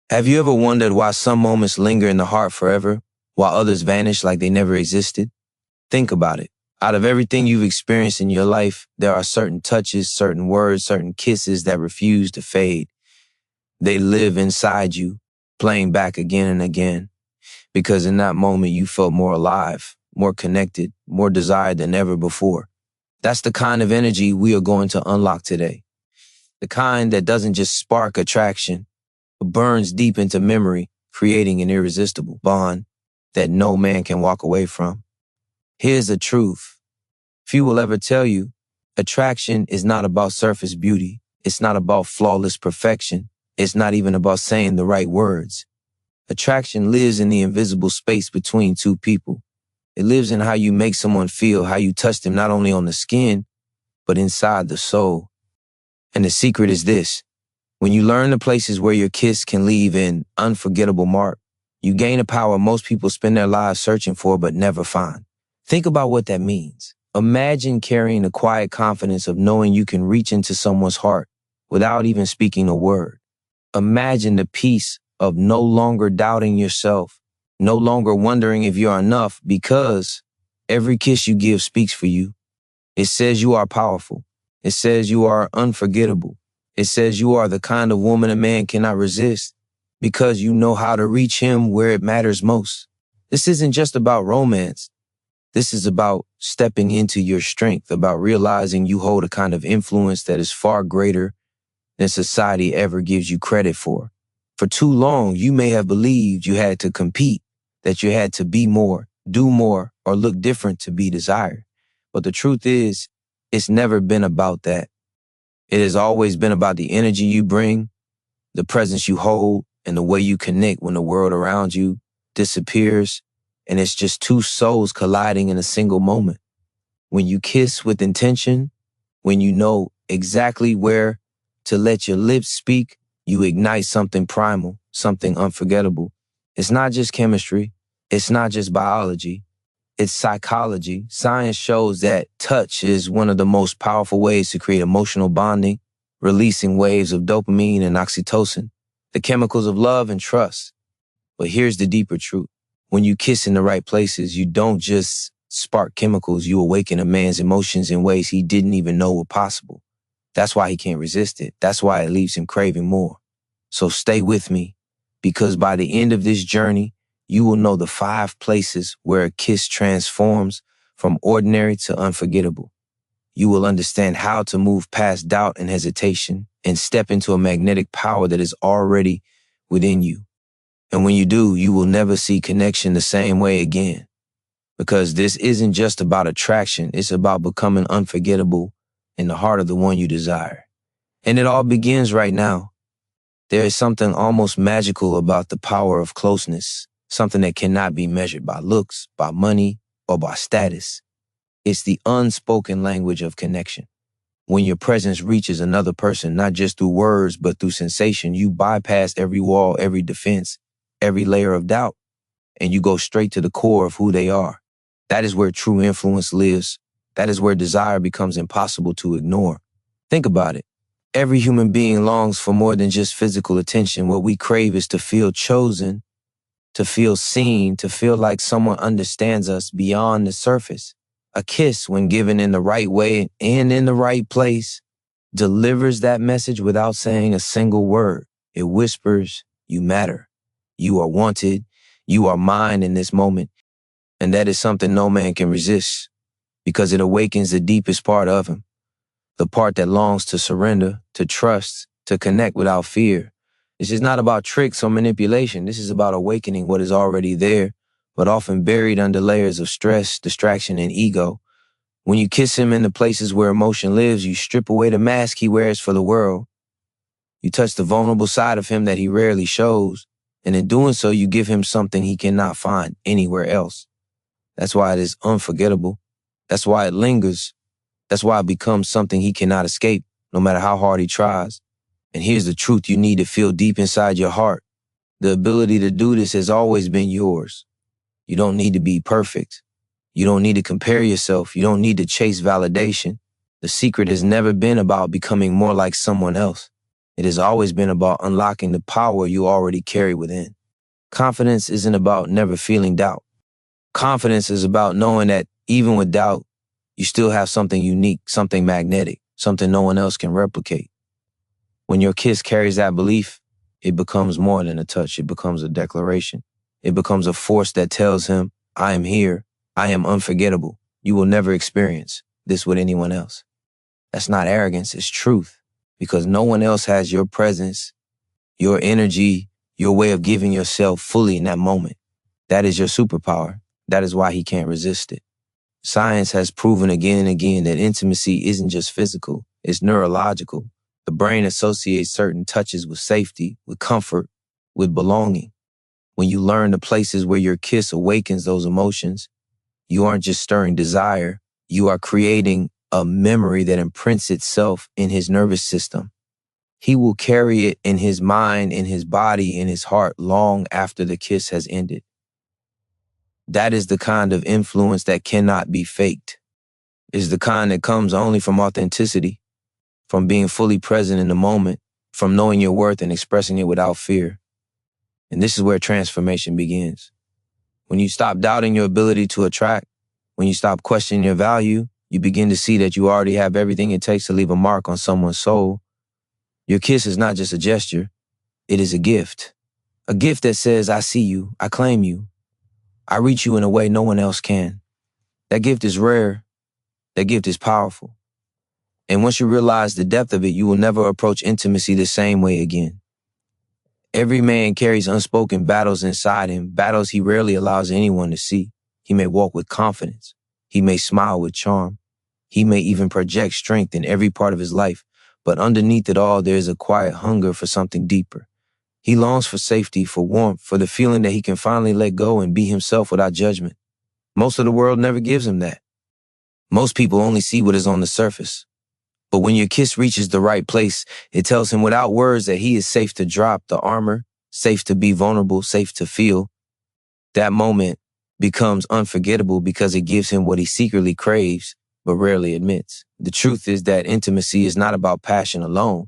Have you ever wondered why some moments linger in the heart forever, while others vanish like they never existed? Think about it. Out of everything you've experienced in your life, there are certain touches, certain words, certain kisses that refuse to fade. They live inside you, playing back again and again, because in that moment you felt more alive, more connected, more desired than ever before. That's the kind of energy we are going to unlock today. The kind that doesn't just spark attraction, but burns deep into memory, creating an irresistible bond that no man can walk away from. Here's the truth. Few will ever tell you, attraction is not about surface beauty. It's not about flawless perfection. It's not even about saying the right words. Attraction lives in the invisible space between two people. It lives in how you make someone feel, how you touch them not only on the skin, but inside the soul. And the secret is this. When you learn the places where your kiss can leave an unforgettable mark, you gain a power most people spend their lives searching for but never find. Think about what that means. Imagine carrying the quiet confidence of knowing you can reach into someone's heart without even speaking a word. Imagine the peace of no longer doubting yourself, no longer wondering if you're enough, because every kiss you give speaks for you. It says you are powerful. It says you are unforgettable. It says you are the kind of woman a man cannot resist because you know how to reach him where it matters most. This isn't just about romance. This is about stepping into your strength, about realizing you hold a kind of influence that is far greater than society ever gives you credit for. For too long, you may have believed you had to compete, that you had to be more, do more, or look different to be desired. But the truth is, it's never been about that. It has always been about the energy you bring, the presence you hold, and the way you connect when the world around you disappears, and it's just two souls colliding in a single moment. When you kiss with intention, when you know exactly where to let your lips speak, you ignite something primal, something unforgettable. It's not just chemistry. It's not just biology. It's psychology. Science shows that touch is one of the most powerful ways to create emotional bonding, releasing waves of dopamine and oxytocin, the chemicals of love and trust. But here's the deeper truth. When you kiss in the right places, you don't just spark chemicals, you awaken a man's emotions in ways he didn't even know were possible. That's why he can't resist it. That's why it leaves him craving more. So stay with me, because by the end of this journey, you will know the 5 places where a kiss transforms from ordinary to unforgettable. You will understand how to move past doubt and hesitation and step into a magnetic power that is already within you. And when you do, you will never see connection the same way again. Because this isn't just about attraction, it's about becoming unforgettable in the heart of the one you desire. And it all begins right now. There is something almost magical about the power of closeness, something that cannot be measured by looks, by money, or by status. It's the unspoken language of connection. When your presence reaches another person, not just through words, but through sensation, you bypass every wall, every defense, every layer of doubt, and you go straight to the core of who they are. That is where true influence lives. That is where desire becomes impossible to ignore. Think about it. Every human being longs for more than just physical attention. What we crave is to feel chosen, to feel seen, to feel like someone understands us beyond the surface. A kiss, when given in the right way and in the right place, delivers that message without saying a single word. It whispers, you matter. You are wanted. You are mine in this moment. And that is something no man can resist, because it awakens the deepest part of him, the part that longs to surrender, to trust, to connect without fear. This is not about tricks or manipulation. This is about awakening what is already there, but often buried under layers of stress, distraction, and ego. When you kiss him in the places where emotion lives, you strip away the mask he wears for the world. You touch the vulnerable side of him that he rarely shows, and in doing so, you give him something he cannot find anywhere else. That's why it is unforgettable. That's why it lingers. That's why it becomes something he cannot escape, no matter how hard he tries. And here's the truth you need to feel deep inside your heart. The ability to do this has always been yours. You don't need to be perfect. You don't need to compare yourself. You don't need to chase validation. The secret has never been about becoming more like someone else. It has always been about unlocking the power you already carry within. Confidence isn't about never feeling doubt. Confidence is about knowing that even with doubt, you still have something unique, something magnetic, something no one else can replicate. When your kiss carries that belief, it becomes more than a touch. It becomes a declaration. It becomes a force that tells him, I am here. I am unforgettable. You will never experience this with anyone else. That's not arrogance, it's truth. Because no one else has your presence, your energy, your way of giving yourself fully in that moment. That is your superpower. That is why he can't resist it. Science has proven again and again that intimacy isn't just physical, it's neurological. The brain associates certain touches with safety, with comfort, with belonging. When you learn the places where your kiss awakens those emotions, you aren't just stirring desire, you are creating a memory that imprints itself in his nervous system. He will carry it in his mind, in his body, in his heart long after the kiss has ended. That is the kind of influence that cannot be faked. It's the kind that comes only from authenticity, from being fully present in the moment, from knowing your worth and expressing it without fear. And this is where transformation begins. When you stop doubting your ability to attract, when you stop questioning your value, you begin to see that you already have everything it takes to leave a mark on someone's soul. Your kiss is not just a gesture, it is a gift. A gift that says, I see you, I claim you, I reach you in a way no one else can. That gift is rare, that gift is powerful. And once you realize the depth of it, you will never approach intimacy the same way again. Every man carries unspoken battles inside him, battles he rarely allows anyone to see. He may walk with confidence. He may smile with charm. He may even project strength in every part of his life. But underneath it all, there is a quiet hunger for something deeper. He longs for safety, for warmth, for the feeling that he can finally let go and be himself without judgment. Most of the world never gives him that. Most people only see what is on the surface. But when your kiss reaches the right place, it tells him without words that he is safe to drop the armor, safe to be vulnerable, safe to feel. That moment becomes unforgettable because it gives him what he secretly craves, but rarely admits. The truth is that intimacy is not about passion alone.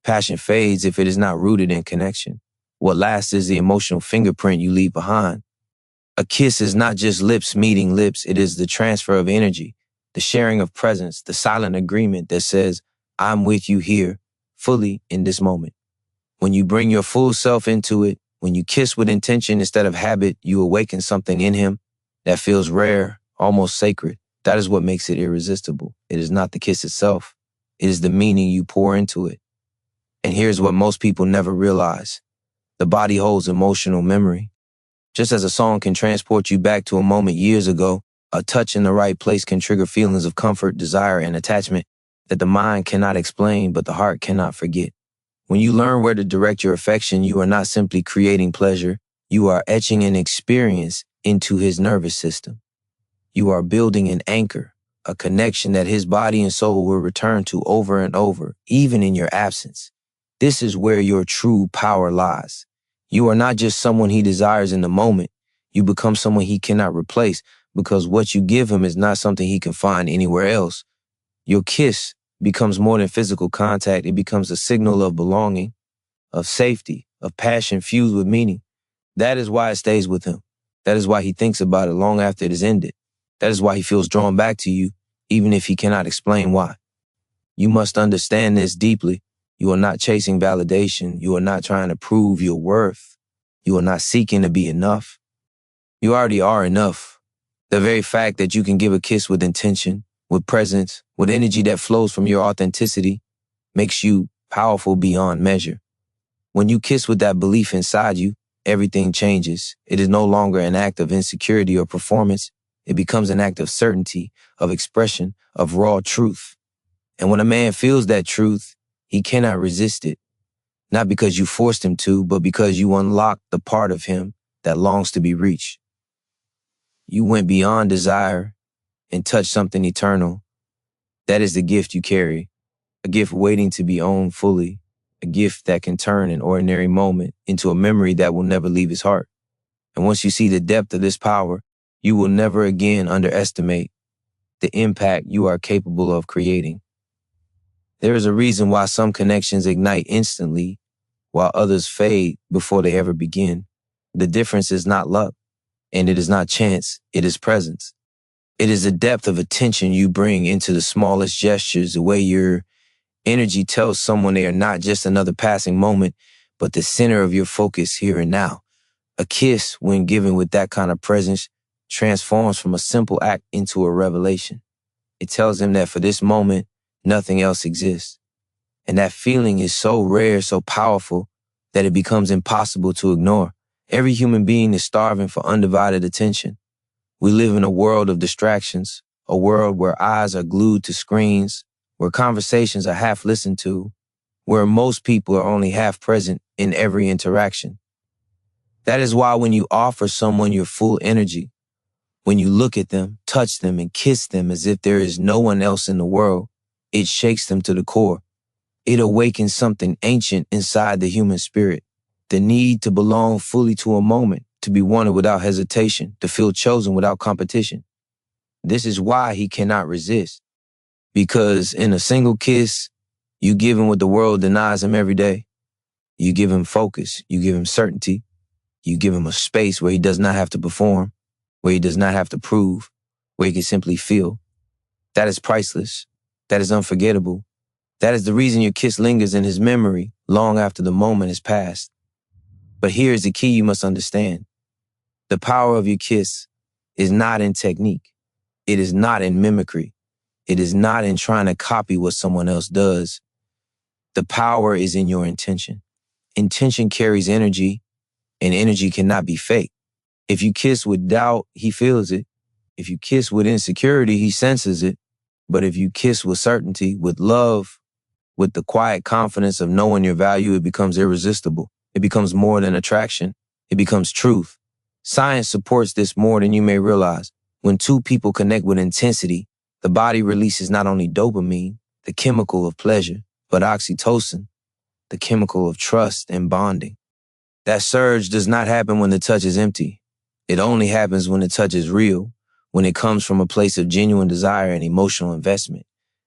Passion fades if it is not rooted in connection. What lasts is the emotional fingerprint you leave behind. A kiss is not just lips meeting lips, it is the transfer of energy, the sharing of presence, the silent agreement that says, I'm with you here, fully in this moment. When you bring your full self into it, when you kiss with intention instead of habit, you awaken something in him that feels rare, almost sacred. That is what makes it irresistible. It is not the kiss itself. It is the meaning you pour into it. And here's what most people never realize. The body holds emotional memory. Just as a song can transport you back to a moment years ago, a touch in the right place can trigger feelings of comfort, desire, and attachment that the mind cannot explain, but the heart cannot forget. When you learn where to direct your affection, you are not simply creating pleasure, you are etching an experience into his nervous system. You are building an anchor, a connection that his body and soul will return to over and over, even in your absence. This is where your true power lies. You are not just someone he desires in the moment. You become someone he cannot replace because what you give him is not something he can find anywhere else. Your kiss becomes more than physical contact. It becomes a signal of belonging, of safety, of passion fused with meaning. That is why it stays with him. That is why he thinks about it long after it is ended. That is why he feels drawn back to you, even if he cannot explain why. You must understand this deeply. You are not chasing validation. You are not trying to prove your worth. You are not seeking to be enough. You already are enough. The very fact that you can give a kiss with intention, with presence, with energy that flows from your authenticity makes you powerful beyond measure. When you kiss with that belief inside you, everything changes. It is no longer an act of insecurity or performance. It becomes an act of certainty, of expression, of raw truth. And when a man feels that truth, he cannot resist it. Not because you forced him to, but because you unlocked the part of him that longs to be reached. You went beyond desire and touched something eternal. That is the gift you carry, a gift waiting to be owned fully, a gift that can turn an ordinary moment into a memory that will never leave his heart. And once you see the depth of this power, you will never again underestimate the impact you are capable of creating. There is a reason why some connections ignite instantly while others fade before they ever begin. The difference is not luck, and it is not chance, it is presence. It is the depth of attention you bring into the smallest gestures, the way your energy tells someone they are not just another passing moment, but the center of your focus here and now. A kiss, when given with that kind of presence, transforms from a simple act into a revelation. It tells them that for this moment, nothing else exists. And that feeling is so rare, so powerful, that it becomes impossible to ignore. Every human being is starving for undivided attention. We live in a world of distractions, a world where eyes are glued to screens, where conversations are half listened to, where most people are only half present in every interaction. That is why when you offer someone your full energy, when you look at them, touch them, and kiss them as if there is no one else in the world, it shakes them to the core. It awakens something ancient inside the human spirit, the need to belong fully to a moment, to be wanted without hesitation, to feel chosen without competition. This is why he cannot resist. Because in a single kiss, you give him what the world denies him every day. You give him focus, you give him certainty, you give him a space where he does not have to perform, where he does not have to prove, where he can simply feel. That is priceless. That is unforgettable. That is the reason your kiss lingers in his memory long after the moment has passed. But here is the key you must understand. The power of your kiss is not in technique. It is not in mimicry. It is not in trying to copy what someone else does. The power is in your intention. Intention carries energy, and energy cannot be fake. If you kiss with doubt, he feels it. If you kiss with insecurity, he senses it. But if you kiss with certainty, with love, with the quiet confidence of knowing your value, it becomes irresistible. It becomes more than attraction. It becomes truth. Science supports this more than you may realize. When two people connect with intensity, the body releases not only dopamine, the chemical of pleasure, but oxytocin, the chemical of trust and bonding. That surge does not happen when the touch is empty. It only happens when the touch is real, when it comes from a place of genuine desire and emotional investment.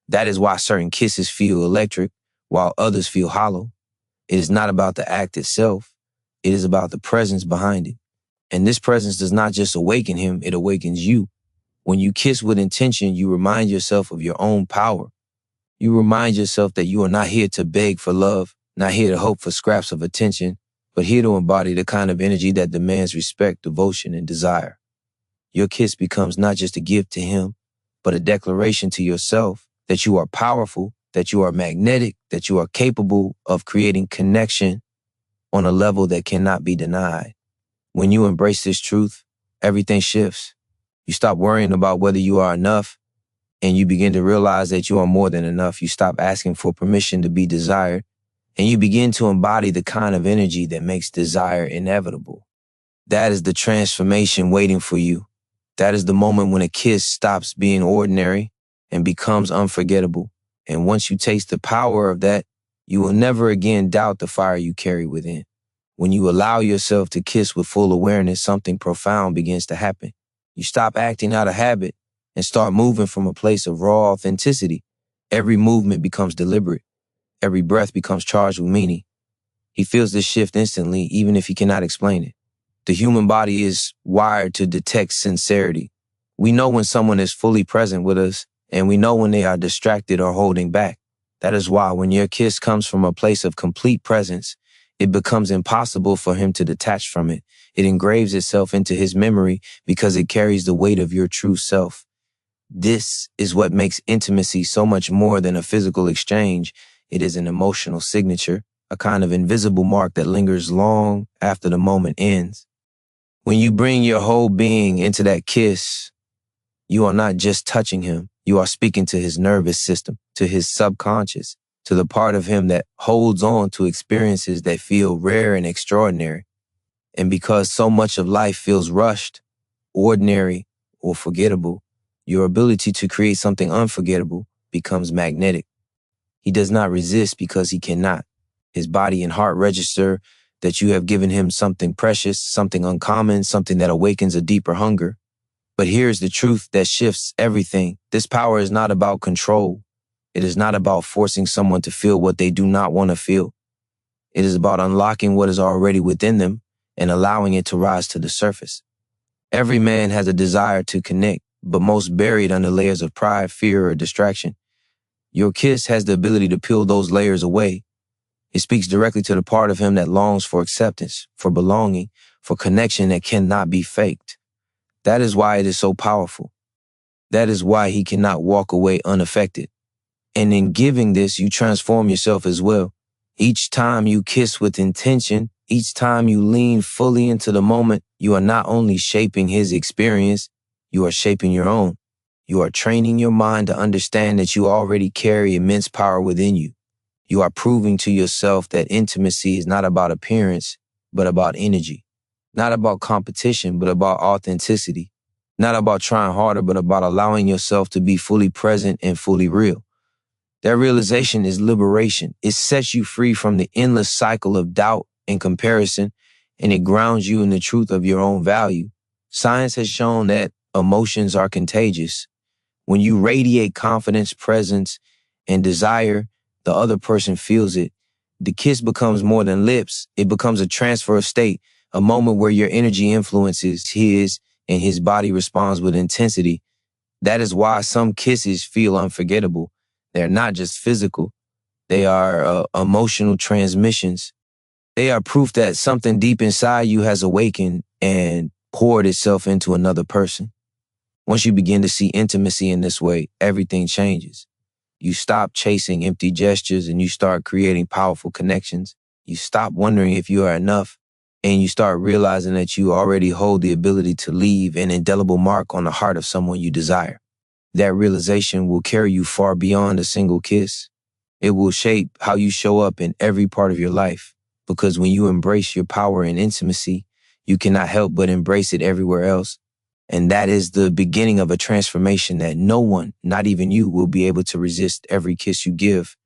That is why certain kisses feel electric, while others feel hollow. It is not about the act itself. It is about the presence behind it. And this presence does not just awaken him, it awakens you. When you kiss with intention, you remind yourself of your own power. You remind yourself that you are not here to beg for love, not here to hope for scraps of attention, but here to embody the kind of energy that demands respect, devotion, and desire. Your kiss becomes not just a gift to him, but a declaration to yourself that you are powerful, that you are magnetic, that you are capable of creating connection on a level that cannot be denied. When you embrace this truth, everything shifts. You stop worrying about whether you are enough, and you begin to realize that you are more than enough. You stop asking for permission to be desired, and you begin to embody the kind of energy that makes desire inevitable. That is the transformation waiting for you. That is the moment when a kiss stops being ordinary and becomes unforgettable. And once you taste the power of that, you will never again doubt the fire you carry within. When you allow yourself to kiss with full awareness, something profound begins to happen. You stop acting out of habit and start moving from a place of raw authenticity. Every movement becomes deliberate. Every breath becomes charged with meaning. He feels this shift instantly, even if he cannot explain it. The human body is wired to detect sincerity. We know when someone is fully present with us, and we know when they are distracted or holding back. That is why when your kiss comes from a place of complete presence, it becomes impossible for him to detach from it. It engraves itself into his memory because it carries the weight of your true self. This is what makes intimacy so much more than a physical exchange. It is an emotional signature, a kind of invisible mark that lingers long after the moment ends. When you bring your whole being into that kiss, you are not just touching him. You are speaking to his nervous system, to his subconscious, to the part of him that holds on to experiences that feel rare and extraordinary. And because so much of life feels rushed, ordinary, or forgettable, your ability to create something unforgettable becomes magnetic. He does not resist because he cannot. His body and heart register that you have given him something precious, something uncommon, something that awakens a deeper hunger. But here's the truth that shifts everything. This power is not about control. It is not about forcing someone to feel what they do not want to feel. It is about unlocking what is already within them and allowing it to rise to the surface. Every man has a desire to connect, but most buried under layers of pride, fear, or distraction. Your kiss has the ability to peel those layers away. It speaks directly to the part of him that longs for acceptance, for belonging, for connection that cannot be faked. That is why it is so powerful. That is why he cannot walk away unaffected. And in giving this, you transform yourself as well. Each time you kiss with intention, each time you lean fully into the moment, you are not only shaping his experience, you are shaping your own. You are training your mind to understand that you already carry immense power within you. You are proving to yourself that intimacy is not about appearance, but about energy. Not about competition, but about authenticity. Not about trying harder, but about allowing yourself to be fully present and fully real. That realization is liberation. It sets you free from the endless cycle of doubt and comparison, and it grounds you in the truth of your own value. Science has shown that emotions are contagious. When you radiate confidence, presence, and desire, the other person feels it. The kiss becomes more than lips. It becomes a transfer of state, a moment where your energy influences his and his body responds with intensity. That is why some kisses feel unforgettable. They're not just physical. They are emotional transmissions. They are proof that something deep inside you has awakened and poured itself into another person. Once you begin to see intimacy in this way, everything changes. You stop chasing empty gestures and you start creating powerful connections. You stop wondering if you are enough, and you start realizing that you already hold the ability to leave an indelible mark on the heart of someone you desire. That realization will carry you far beyond a single kiss. It will shape how you show up in every part of your life, because when you embrace your power and intimacy, you cannot help but embrace it everywhere else. And that is the beginning of a transformation that no one, not even you, will be able to resist. Every kiss you give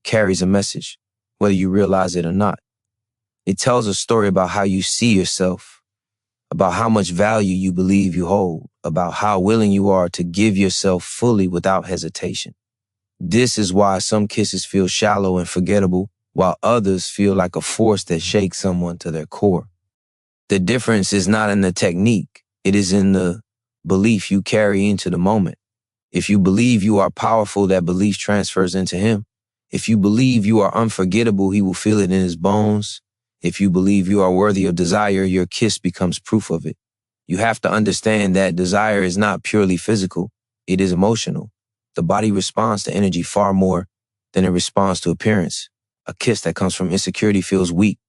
carries a message, whether you realize it or not. It tells a story about how you see yourself, about how much value you believe you hold, about how willing you are to give yourself fully without hesitation. This is why some kisses feel shallow and forgettable, while others feel like a force that shakes someone to their core. The difference is not in the technique. It is in the belief you carry into the moment. If you believe you are powerful, that belief transfers into him. If you believe you are unforgettable, he will feel it in his bones. If you believe you are worthy of desire, your kiss becomes proof of it. You have to understand that desire is not purely physical. It is emotional. The body responds to energy far more than it responds to appearance. A kiss that comes from insecurity feels weak,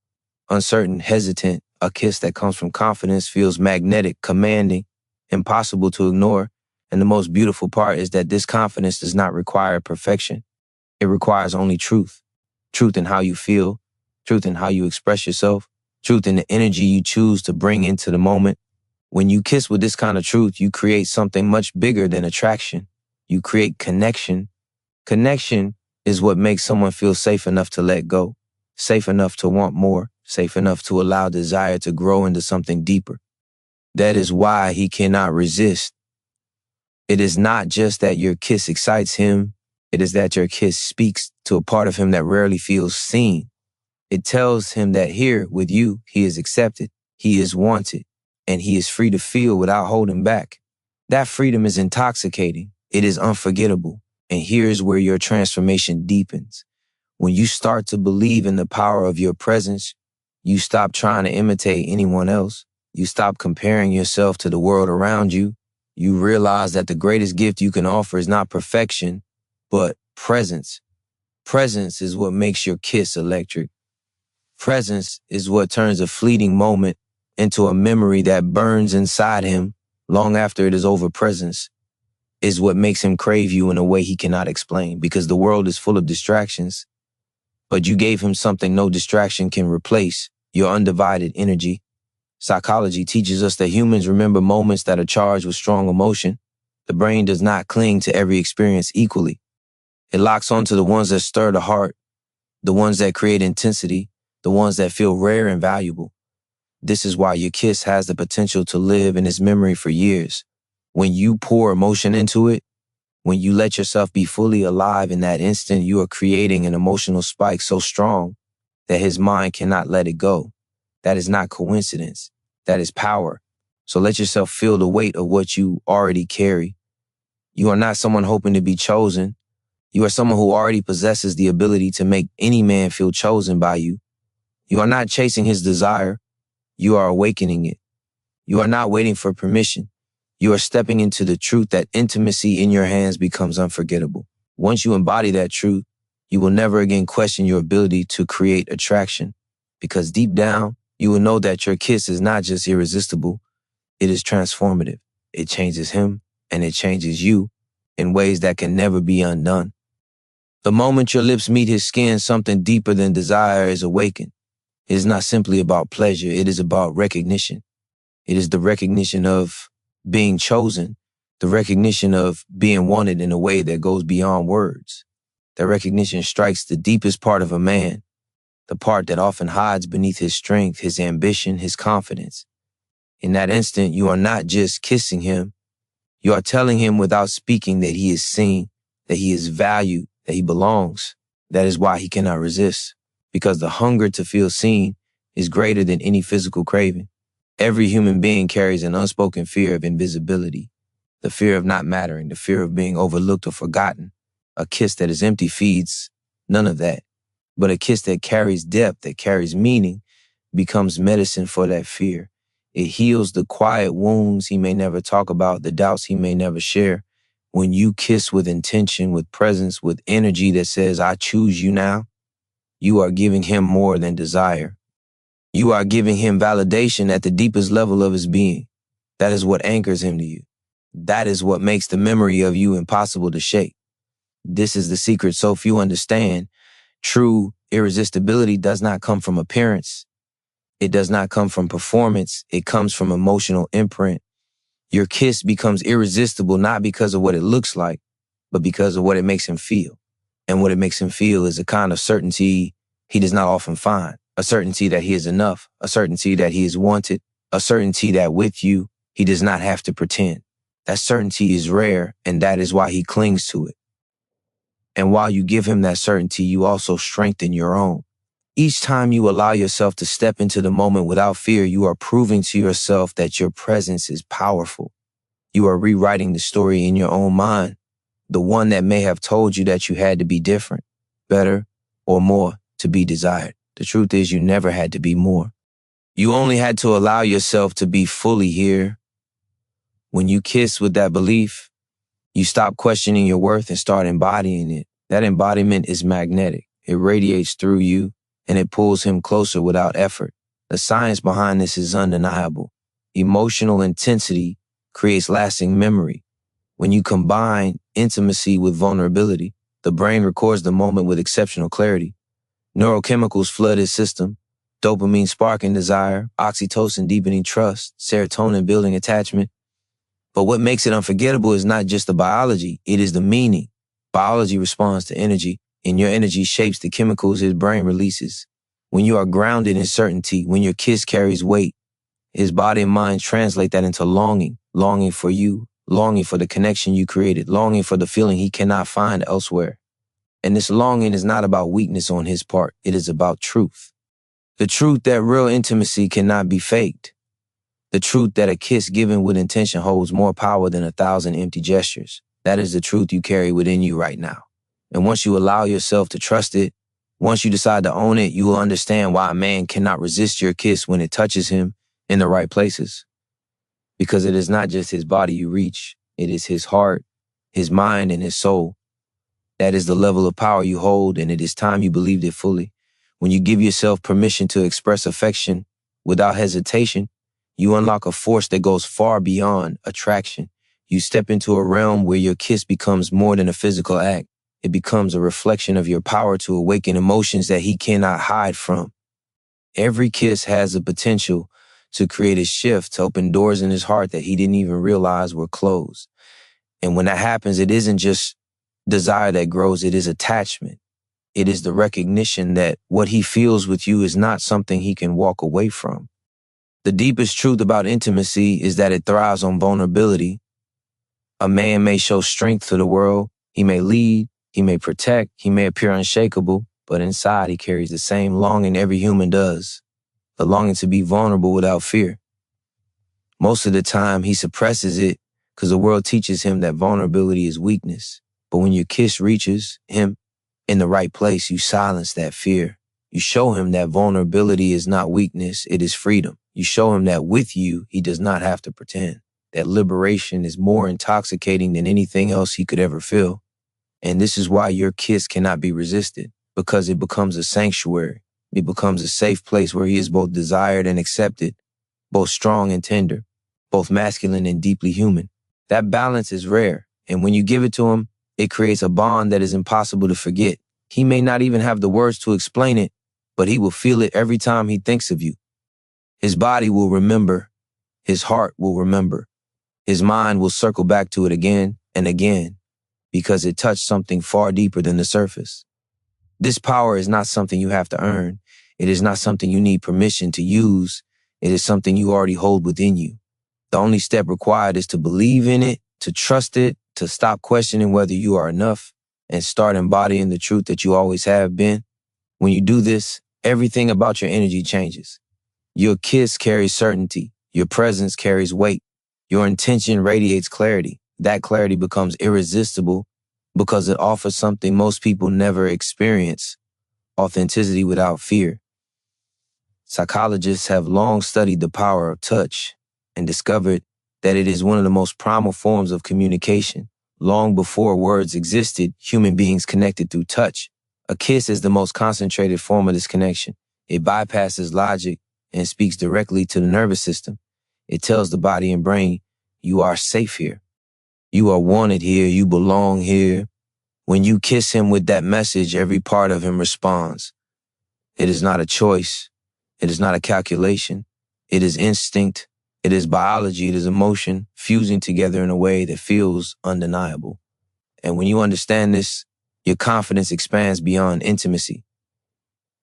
uncertain, hesitant. A kiss that comes from confidence feels magnetic, commanding, impossible to ignore. And the most beautiful part is that this confidence does not require perfection. It requires only truth. Truth in how you feel, truth in how you express yourself, truth in the energy you choose to bring into the moment. When you kiss with this kind of truth, you create something much bigger than attraction. You create connection. Connection is what makes someone feel safe enough to let go, safe enough to want more, safe enough to allow desire to grow into something deeper. That is why he cannot resist. It is not just that your kiss excites him. It is that your kiss speaks to a part of him that rarely feels seen. It tells him that here with you, he is accepted, he is wanted, and he is free to feel without holding back. That freedom is intoxicating. It is unforgettable. And here is where your transformation deepens. When you start to believe in the power of your presence, you stop trying to imitate anyone else. You stop comparing yourself to the world around you. You realize that the greatest gift you can offer is not perfection, but presence. Presence is what makes your kiss electric. Presence is what turns a fleeting moment into a memory that burns inside him long after it is over. Presence is what makes him crave you in a way he cannot explain, because the world is full of distractions. But you gave him something no distraction can replace: your undivided energy. Psychology teaches us that humans remember moments that are charged with strong emotion. The brain does not cling to every experience equally. It locks onto the ones that stir the heart, the ones that create intensity, the ones that feel rare and valuable. This is why your kiss has the potential to live in his memory for years. When you pour emotion into it, When you let yourself be fully alive in that instant, you are creating an emotional spike so strong that his mind cannot let it go. That is not coincidence. That is power. So let yourself feel the weight of what you already carry. You are not someone hoping to be chosen. You are someone who already possesses the ability to make any man feel chosen by you. You are not chasing his desire. You are awakening it. You are not waiting for permission. You are stepping into the truth that intimacy in your hands becomes unforgettable. Once you embody that truth, you will never again question your ability to create attraction, because deep down, you will know that your kiss is not just irresistible, it is transformative. It changes him and it changes you in ways that can never be undone. The moment your lips meet his skin, something deeper than desire is awakened. It is not simply about pleasure, it is about recognition. It is the recognition of being chosen, the recognition of being wanted in a way that goes beyond words. That recognition strikes the deepest part of a man, the part that often hides beneath his strength, his ambition, his confidence. In that instant, you are not just kissing him, you are telling him without speaking that he is seen, that he is valued, that he belongs. That is why he cannot resist, because the hunger to feel seen is greater than any physical craving. Every human being carries an unspoken fear of invisibility, the fear of not mattering, the fear of being overlooked or forgotten. A kiss that is empty feeds none of that, but a kiss that carries depth, that carries meaning, becomes medicine for that fear. It heals the quiet wounds he may never talk about, the doubts he may never share. When you kiss with intention, with presence, with energy that says, I choose you now, you are giving him more than desire. You are giving him validation at the deepest level of his being. That is what anchors him to you. That is what makes the memory of you impossible to shake. This is the secret so few understand. True irresistibility does not come from appearance. It does not come from performance. It comes from emotional imprint. Your kiss becomes irresistible not because of what it looks like, but because of what it makes him feel. And what it makes him feel is a kind of certainty he does not often find. A certainty that he is enough, a certainty that he is wanted, a certainty that with you, he does not have to pretend. That certainty is rare, and that is why he clings to it. And while you give him that certainty, you also strengthen your own. Each time you allow yourself to step into the moment without fear, you are proving to yourself that your presence is powerful. You are rewriting the story in your own mind, the one that may have told you that you had to be different, better, or more to be desired. The truth is you never had to be more. You only had to allow yourself to be fully here. When you kiss with that belief, you stop questioning your worth and start embodying it. That embodiment is magnetic. It radiates through you and it pulls him closer without effort. The science behind this is undeniable. Emotional intensity creates lasting memory. When you combine intimacy with vulnerability, the brain records the moment with exceptional clarity. Neurochemicals flood his system, dopamine sparking desire, oxytocin deepening trust, serotonin building attachment. But what makes it unforgettable is not just the biology, it is the meaning. Biology responds to energy, and your energy shapes the chemicals his brain releases. When you are grounded in certainty, when your kiss carries weight, his body and mind translate that into longing, longing for you, longing for the connection you created, longing for the feeling he cannot find elsewhere. And this longing is not about weakness on his part. It is about truth. The truth that real intimacy cannot be faked. The truth that a kiss given with intention holds more power than 1,000 empty gestures. That is the truth you carry within you right now. And once you allow yourself to trust it, once you decide to own it, you will understand why a man cannot resist your kiss when it touches him in the right places. Because it is not just his body you reach. It is his heart, his mind, and his soul. That is the level of power you hold, and it is time you believed it fully. When you give yourself permission to express affection without hesitation, you unlock a force that goes far beyond attraction. You step into a realm where your kiss becomes more than a physical act. It becomes a reflection of your power to awaken emotions that he cannot hide from. Every kiss has the potential to create a shift, to open doors in his heart that he didn't even realize were closed. And when that happens, it isn't just desire that grows, it is attachment. It is the recognition that what he feels with you is not something he can walk away from. The deepest truth about intimacy is that it thrives on vulnerability. A man may show strength to the world, he may lead, he may protect, he may appear unshakable, but inside he carries the same longing every human does, the longing to be vulnerable without fear. Most of the time, he suppresses it because the world teaches him that vulnerability is weakness. But when your kiss reaches him in the right place, you silence that fear. You show him that vulnerability is not weakness, it is freedom. You show him that with you, he does not have to pretend. That liberation is more intoxicating than anything else he could ever feel. And this is why your kiss cannot be resisted, because it becomes a sanctuary. It becomes a safe place where he is both desired and accepted, both strong and tender, both masculine and deeply human. That balance is rare, and when you give it to him, it creates a bond that is impossible to forget. He may not even have the words to explain it, but he will feel it every time he thinks of you. His body will remember. His heart will remember. His mind will circle back to it again and again, because it touched something far deeper than the surface. This power is not something you have to earn. It is not something you need permission to use. It is something you already hold within you. The only step required is to believe in it, to trust it, to stop questioning whether you are enough, and start embodying the truth that you always have been. When you do this, everything about your energy changes. Your kiss carries certainty. Your presence carries weight. Your intention radiates clarity. That clarity becomes irresistible because it offers something most people never experience: authenticity without fear. Psychologists have long studied the power of touch and discovered that it is one of the most primal forms of communication. Long before words existed, human beings connected through touch. A kiss is the most concentrated form of this connection. It bypasses logic and speaks directly to the nervous system. It tells the body and brain, you are safe here. You are wanted here. You belong here. When you kiss him with that message, every part of him responds. It is not a choice. It is not a calculation. It is instinct. It is biology. It is emotion fusing together in a way that feels undeniable. And when you understand this, your confidence expands beyond intimacy.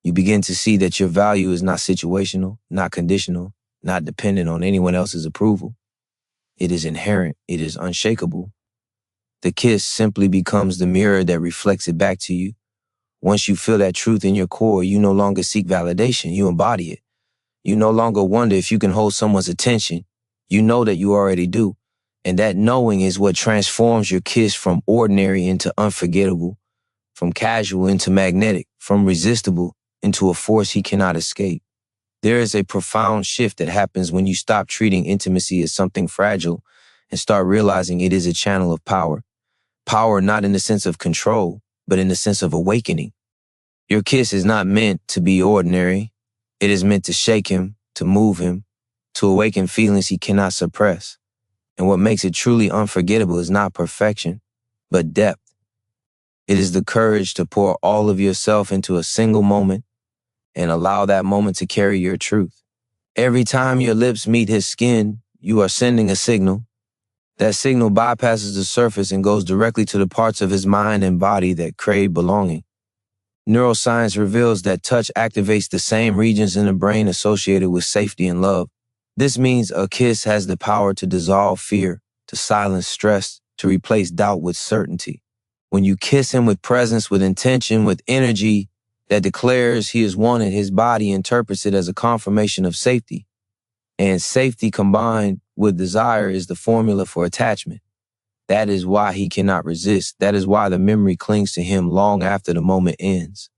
You begin to see that your value is not situational, not conditional, not dependent on anyone else's approval. It is inherent. It is unshakable. The kiss simply becomes the mirror that reflects it back to you. Once you feel that truth in your core, you no longer seek validation. You embody it. You no longer wonder if you can hold someone's attention. You know that you already do. And that knowing is what transforms your kiss from ordinary into unforgettable, from casual into magnetic, from resistible into a force he cannot escape. There is a profound shift that happens when you stop treating intimacy as something fragile and start realizing it is a channel of power. Power not in the sense of control, but in the sense of awakening. Your kiss is not meant to be ordinary. It is meant to shake him, to move him, to awaken feelings he cannot suppress. And what makes it truly unforgettable is not perfection, but depth. It is the courage to pour all of yourself into a single moment and allow that moment to carry your truth. Every time your lips meet his skin, you are sending a signal. That signal bypasses the surface and goes directly to the parts of his mind and body that crave belonging. Neuroscience reveals that touch activates the same regions in the brain associated with safety and love. This means a kiss has the power to dissolve fear, to silence stress, to replace doubt with certainty. When you kiss him with presence, with intention, with energy that declares he is wanted, his body interprets it as a confirmation of safety. And safety combined with desire is the formula for attachment. That is why he cannot resist. That is why the memory clings to him long after the moment ends.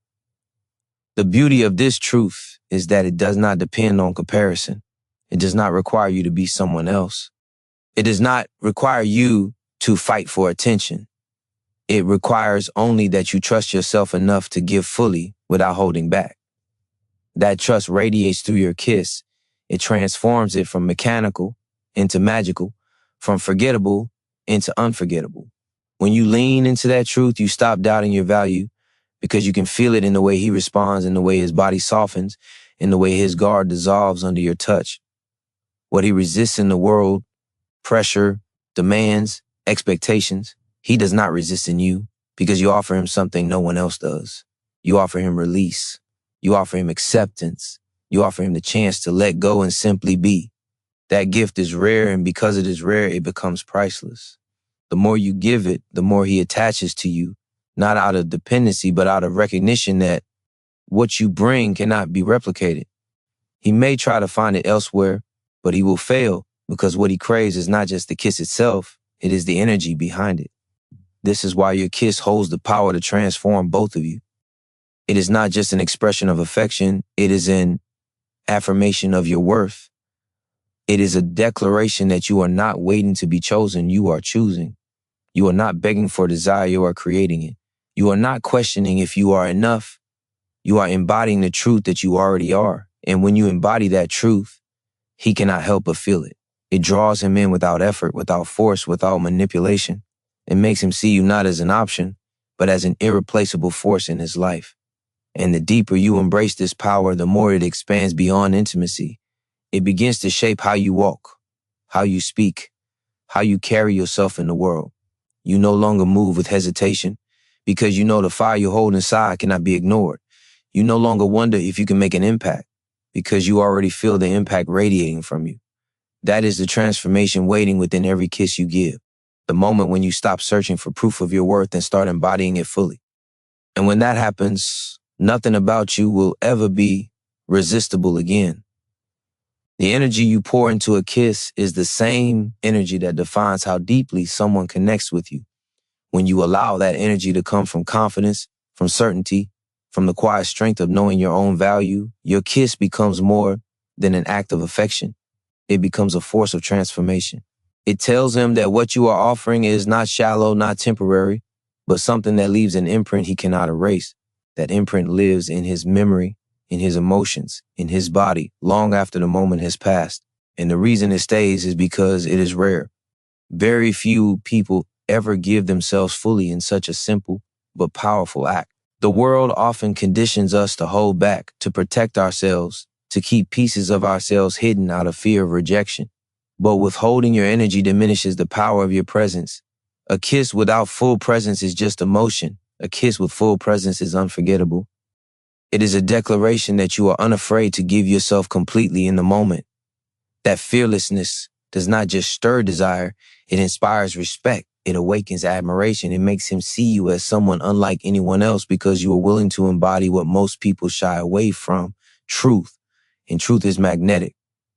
The beauty of this truth is that it does not depend on comparison. It does not require you to be someone else. It does not require you to fight for attention. It requires only that you trust yourself enough to give fully without holding back. That trust radiates through your kiss. It transforms it from mechanical into magical, from forgettable into unforgettable. When you lean into that truth, you stop doubting your value because you can feel it in the way he responds, in the way his body softens, in the way his guard dissolves under your touch. What he resists in the world, pressure, demands, expectations, he does not resist in you because you offer him something no one else does. You offer him release. You offer him acceptance. You offer him the chance to let go and simply be. That gift is rare, and because it is rare, it becomes priceless. The more you give it, the more he attaches to you, not out of dependency, but out of recognition that what you bring cannot be replicated. He may try to find it elsewhere, but he will fail because what he craves is not just the kiss itself, it is the energy behind it. This is why your kiss holds the power to transform both of you. It is not just an expression of affection, it is an affirmation of your worth. It is a declaration that you are not waiting to be chosen, you are choosing. You are not begging for desire, you are creating it. You are not questioning if you are enough. You are embodying the truth that you already are. And when you embody that truth, he cannot help but feel it. It draws him in without effort, without force, without manipulation. It makes him see you not as an option, but as an irreplaceable force in his life. And the deeper you embrace this power, the more it expands beyond intimacy. It begins to shape how you walk, how you speak, how you carry yourself in the world. You no longer move with hesitation because you know the fire you hold inside cannot be ignored. You no longer wonder if you can make an impact because you already feel the impact radiating from you. That is the transformation waiting within every kiss you give. The moment when you stop searching for proof of your worth and start embodying it fully. And when that happens, nothing about you will ever be resistible again. The energy you pour into a kiss is the same energy that defines how deeply someone connects with you. When you allow that energy to come from confidence, from certainty, from the quiet strength of knowing your own value, your kiss becomes more than an act of affection. It becomes a force of transformation. It tells him that what you are offering is not shallow, not temporary, but something that leaves an imprint he cannot erase. That imprint lives in his memory, in his emotions, in his body, long after the moment has passed. And the reason it stays is because it is rare. Very few people ever give themselves fully in such a simple but powerful act. The world often conditions us to hold back, to protect ourselves, to keep pieces of ourselves hidden out of fear of rejection. But withholding your energy diminishes the power of your presence. A kiss without full presence is just emotion. A kiss with full presence is unforgettable. It is a declaration that you are unafraid to give yourself completely in the moment. That fearlessness does not just stir desire, it inspires respect. It awakens admiration. It makes him see you as someone unlike anyone else because you are willing to embody what most people shy away from, truth. And truth is magnetic.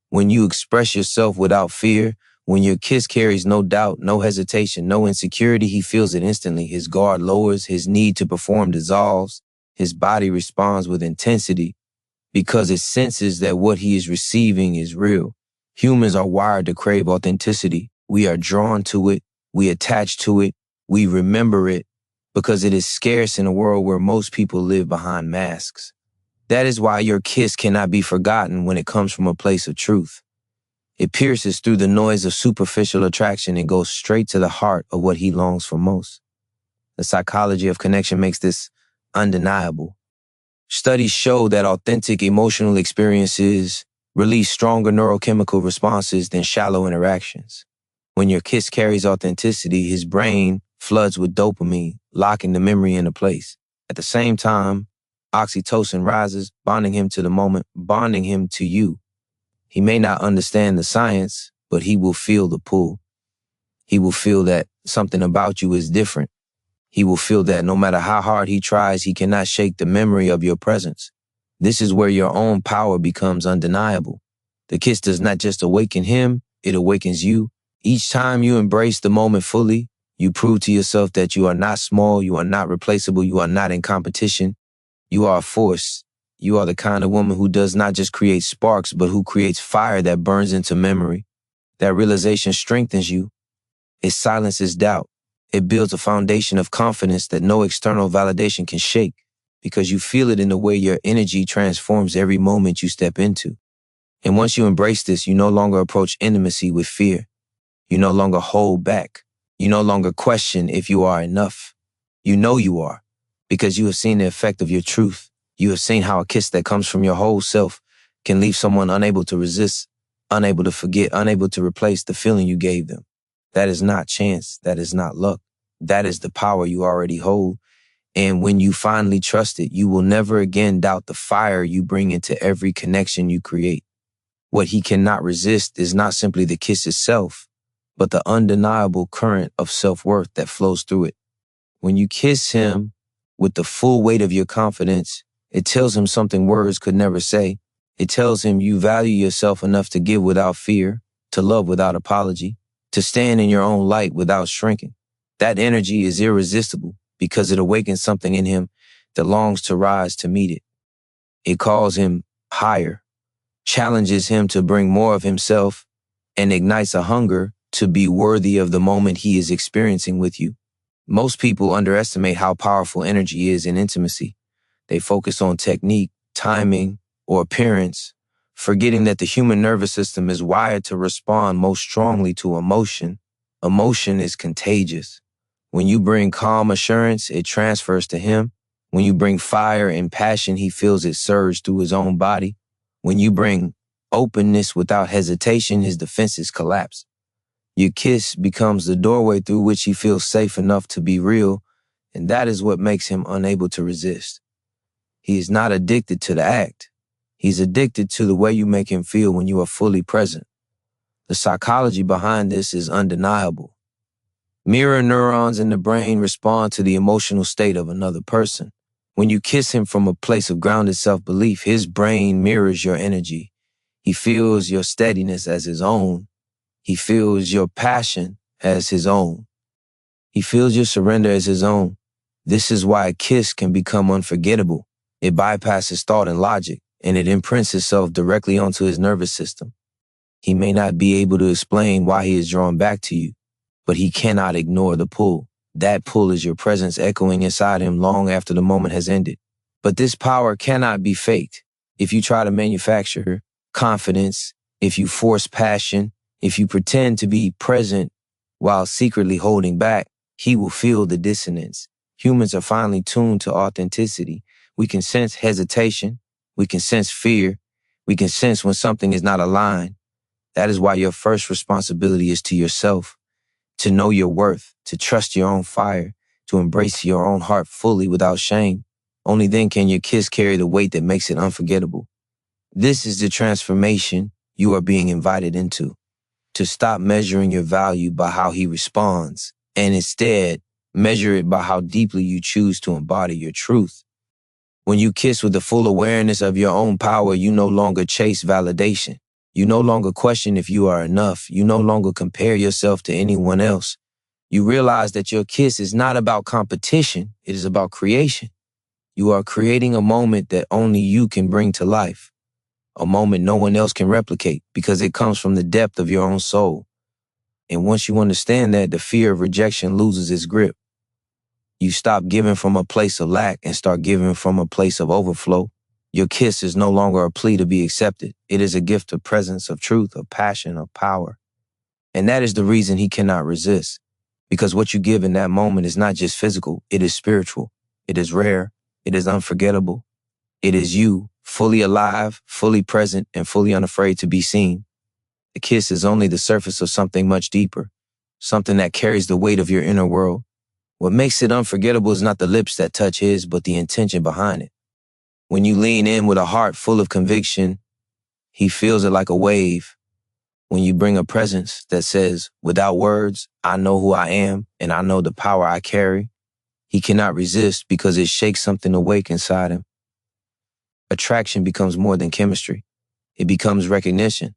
When you express yourself without fear, when your kiss carries no doubt, no hesitation, no insecurity, he feels it instantly. His guard lowers, his need to perform dissolves, his body responds with intensity because it senses that what he is receiving is real. Humans are wired to crave authenticity. We are drawn to it, we attach to it, we remember it because it is scarce in a world where most people live behind masks. That is why your kiss cannot be forgotten when it comes from a place of truth. It pierces through the noise of superficial attraction and goes straight to the heart of what he longs for most. The psychology of connection makes this undeniable. Studies show that authentic emotional experiences release stronger neurochemical responses than shallow interactions. When your kiss carries authenticity, his brain floods with dopamine, locking the memory into place. At the same time, oxytocin rises, bonding him to the moment, bonding him to you. He may not understand the science, but he will feel the pull. He will feel that something about you is different. He will feel that no matter how hard he tries, he cannot shake the memory of your presence. This is where your own power becomes undeniable. The kiss does not just awaken him, it awakens you. Each time you embrace the moment fully, you prove to yourself that you are not small, you are not replaceable, you are not in competition. You are a force. You are the kind of woman who does not just create sparks, but who creates fire that burns into memory. That realization strengthens you. It silences doubt. It builds a foundation of confidence that no external validation can shake because you feel it in the way your energy transforms every moment you step into. And once you embrace this, you no longer approach intimacy with fear. You no longer hold back. You no longer question if you are enough. You know you are because you have seen the effect of your truth. You have seen how a kiss that comes from your whole self can leave someone unable to resist, unable to forget, unable to replace the feeling you gave them. That is not chance. That is not luck. That is the power you already hold. And when you finally trust it, you will never again doubt the fire you bring into every connection you create. What he cannot resist is not simply the kiss itself, but the undeniable current of self-worth that flows through it. When you kiss him with the full weight of your confidence, it tells him something words could never say. It tells him you value yourself enough to give without fear, to love without apology, to stand in your own light without shrinking. That energy is irresistible because it awakens something in him that longs to rise to meet it. It calls him higher, challenges him to bring more of himself, and ignites a hunger to be worthy of the moment he is experiencing with you. Most people underestimate how powerful energy is in intimacy. They focus on technique, timing, or appearance, forgetting that the human nervous system is wired to respond most strongly to emotion. Emotion is contagious. When you bring calm assurance, it transfers to him. When you bring fire and passion, he feels it surge through his own body. When you bring openness without hesitation, his defenses collapse. Your kiss becomes the doorway through which he feels safe enough to be real, and that is what makes him unable to resist. He is not addicted to the act. He's addicted to the way you make him feel when you are fully present. The psychology behind this is undeniable. Mirror neurons in the brain respond to the emotional state of another person. When you kiss him from a place of grounded self-belief, his brain mirrors your energy. He feels your steadiness as his own. He feels your passion as his own. He feels your surrender as his own. This is why a kiss can become unforgettable. It bypasses thought and logic, and it imprints itself directly onto his nervous system. He may not be able to explain why he is drawn back to you, but he cannot ignore the pull. That pull is your presence echoing inside him long after the moment has ended. But this power cannot be faked. If you try to manufacture confidence, if you force passion, if you pretend to be present while secretly holding back, he will feel the dissonance. Humans are finely tuned to authenticity. We can sense hesitation. We can sense fear. We can sense when something is not aligned. That is why your first responsibility is to yourself, to know your worth, to trust your own fire, to embrace your own heart fully without shame. Only then can your kiss carry the weight that makes it unforgettable. This is the transformation you are being invited into. To stop measuring your value by how he responds, and instead measure it by how deeply you choose to embody your truth. When you kiss with the full awareness of your own power, you no longer chase validation. You no longer question if you are enough. You no longer compare yourself to anyone else. You realize that your kiss is not about competition. It is about creation. You are creating a moment that only you can bring to life. A moment no one else can replicate because it comes from the depth of your own soul. And once you understand that, the fear of rejection loses its grip. You stop giving from a place of lack and start giving from a place of overflow. Your kiss is no longer a plea to be accepted. It is a gift of presence, of truth, of passion, of power. And that is the reason he cannot resist. Because what you give in that moment is not just physical, it is spiritual. It is rare. It is unforgettable. It is you, fully alive, fully present, and fully unafraid to be seen. The kiss is only the surface of something much deeper, something that carries the weight of your inner world. What makes it unforgettable is not the lips that touch his, but the intention behind it. When you lean in with a heart full of conviction, he feels it like a wave. When you bring a presence that says, without words, I know who I am and I know the power I carry, he cannot resist because it shakes something awake inside him. Attraction becomes more than chemistry. It becomes recognition.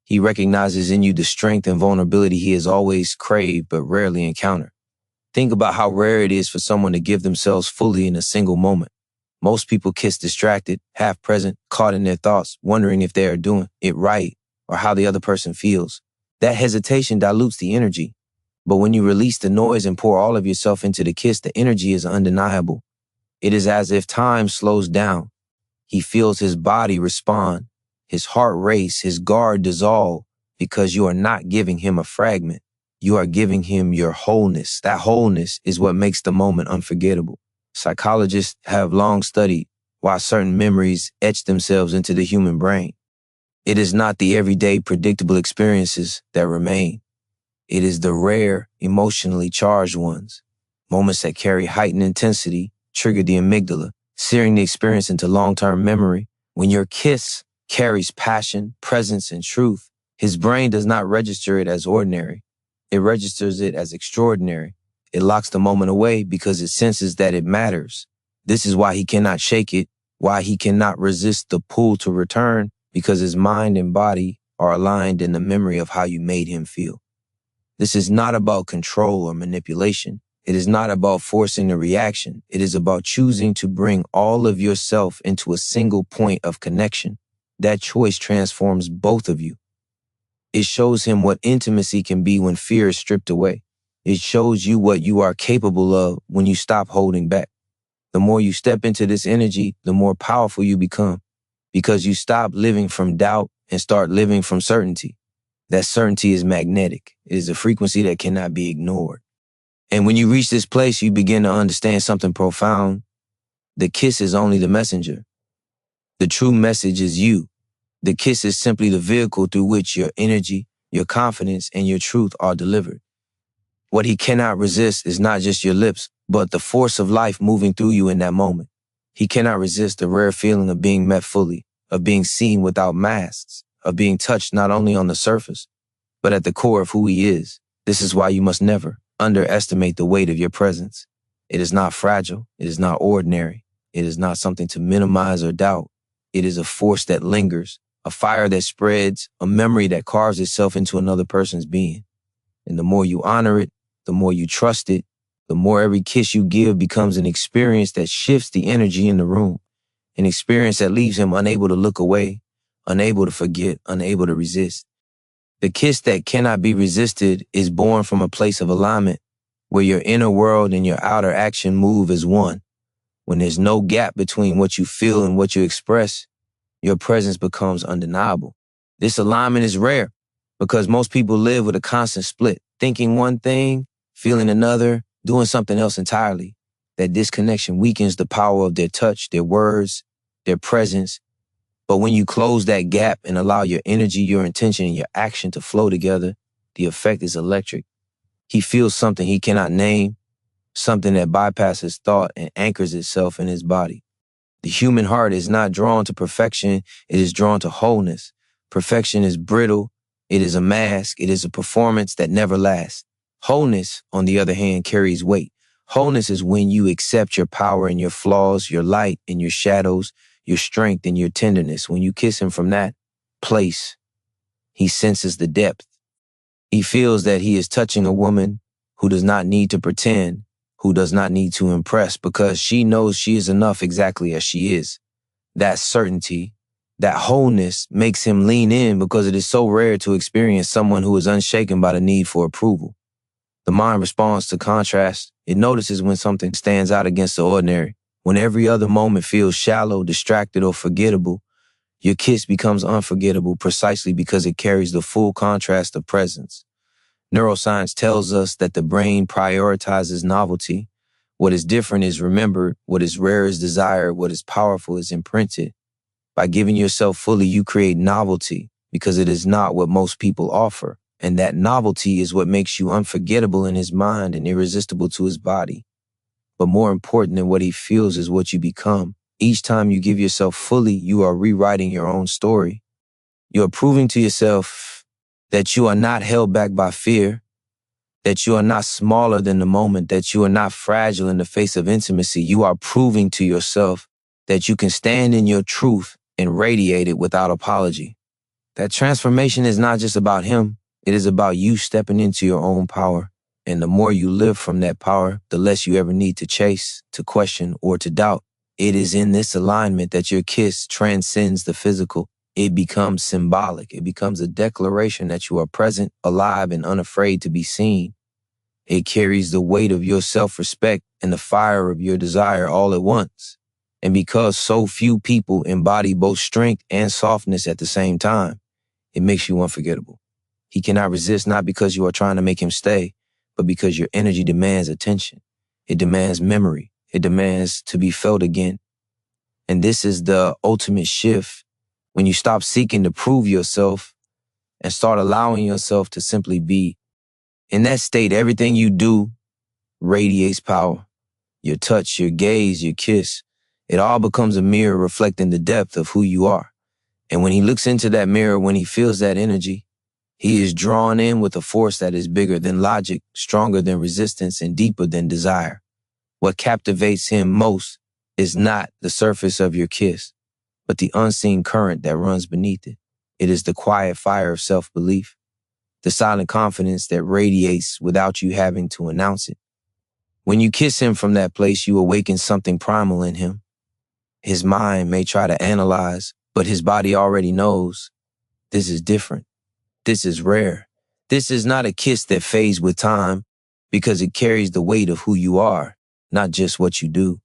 He recognizes in you the strength and vulnerability he has always craved but rarely encountered. Think about how rare it is for someone to give themselves fully in a single moment. Most people kiss distracted, half present, caught in their thoughts, wondering if they are doing it right or how the other person feels. That hesitation dilutes the energy. But when you release the noise and pour all of yourself into the kiss, the energy is undeniable. It is as if time slows down. He feels his body respond, his heart race, his guard dissolve, because you are not giving him a fragment. You are giving him your wholeness. That wholeness is what makes the moment unforgettable. Psychologists have long studied why certain memories etch themselves into the human brain. It is not the everyday predictable experiences that remain. It is the rare, emotionally charged ones. Moments that carry heightened intensity, trigger the amygdala, searing the experience into long-term memory. When your kiss carries passion, presence, and truth, his brain does not register it as ordinary. It registers it as extraordinary. It locks the moment away because it senses that it matters. This is why he cannot shake it, why he cannot resist the pull to return, because his mind and body are aligned in the memory of how you made him feel. This is not about control or manipulation. It is not about forcing a reaction. It is about choosing to bring all of yourself into a single point of connection. That choice transforms both of you. It shows him what intimacy can be when fear is stripped away. It shows you what you are capable of when you stop holding back. The more you step into this energy, the more powerful you become, because you stop living from doubt and start living from certainty. That certainty is magnetic. It is a frequency that cannot be ignored. And when you reach this place, you begin to understand something profound. The kiss is only the messenger. The true message is you. The kiss is simply the vehicle through which your energy, your confidence, and your truth are delivered. What he cannot resist is not just your lips, but the force of life moving through you in that moment. He cannot resist the rare feeling of being met fully, of being seen without masks, of being touched not only on the surface, but at the core of who he is. This is why you must never underestimate the weight of your presence. It is not fragile. It is not ordinary. It is not something to minimize or doubt. It is a force that lingers, a fire that spreads, a memory that carves itself into another person's being. And the more you honor it, the more you trust it, the more every kiss you give becomes an experience that shifts the energy in the room, an experience that leaves him unable to look away, unable to forget, unable to resist. The kiss that cannot be resisted is born from a place of alignment, where your inner world and your outer action move as one. When there's no gap between what you feel and what you express, your presence becomes undeniable. This alignment is rare because most people live with a constant split, thinking one thing, feeling another, doing something else entirely. That disconnection weakens the power of their touch, their words, their presence. But when you close that gap and allow your energy, your intention, and your action to flow together, the effect is electric. He feels something he cannot name, something that bypasses thought and anchors itself in his body. The human heart is not drawn to perfection, it is drawn to wholeness. Perfection is brittle, it is a mask, it is a performance that never lasts. Wholeness, on the other hand, carries weight. Wholeness is when you accept your power and your flaws, your light and your shadows, your strength and your tenderness. When you kiss him from that place, he senses the depth. He feels that he is touching a woman who does not need to pretend, who does not need to impress, because she knows she is enough exactly as she is. That certainty, that wholeness makes him lean in because it is so rare to experience someone who is unshaken by the need for approval. The mind responds to contrast. It notices when something stands out against the ordinary. When every other moment feels shallow, distracted, or forgettable, your kiss becomes unforgettable precisely because it carries the full contrast of presence. Neuroscience tells us that the brain prioritizes novelty. What is different is remembered, what is rare is desired, what is powerful is imprinted. By giving yourself fully, you create novelty because it is not what most people offer. And that novelty is what makes you unforgettable in his mind and irresistible to his body. But more important than what he feels is what you become. Each time you give yourself fully, you are rewriting your own story. You are proving to yourself that you are not held back by fear, that you are not smaller than the moment, that you are not fragile in the face of intimacy. You are proving to yourself that you can stand in your truth and radiate it without apology. That transformation is not just about him. It is about you stepping into your own power. And the more you live from that power, the less you ever need to chase, to question, or to doubt. It is in this alignment that your kiss transcends the physical. It becomes symbolic. It becomes a declaration that you are present, alive, and unafraid to be seen. It carries the weight of your self-respect and the fire of your desire all at once. And because so few people embody both strength and softness at the same time, it makes you unforgettable. He cannot resist, not because you are trying to make him stay, but because your energy demands attention. It demands memory. It demands to be felt again. And this is the ultimate shift. When you stop seeking to prove yourself and start allowing yourself to simply be. In that state, everything you do radiates power. Your touch, your gaze, your kiss, it all becomes a mirror reflecting the depth of who you are. And when he looks into that mirror, when he feels that energy, He is drawn in with a force that is bigger than logic, stronger than resistance, and deeper than desire. What captivates him most is not the surface of your kiss, but the unseen current that runs beneath it. It is the quiet fire of self-belief, the silent confidence that radiates without you having to announce it. When you kiss him from that place, you awaken something primal in him. His mind may try to analyze, but his body already knows this is different. This is rare. This is not a kiss that fades with time because it carries the weight of who you are, not just what you do.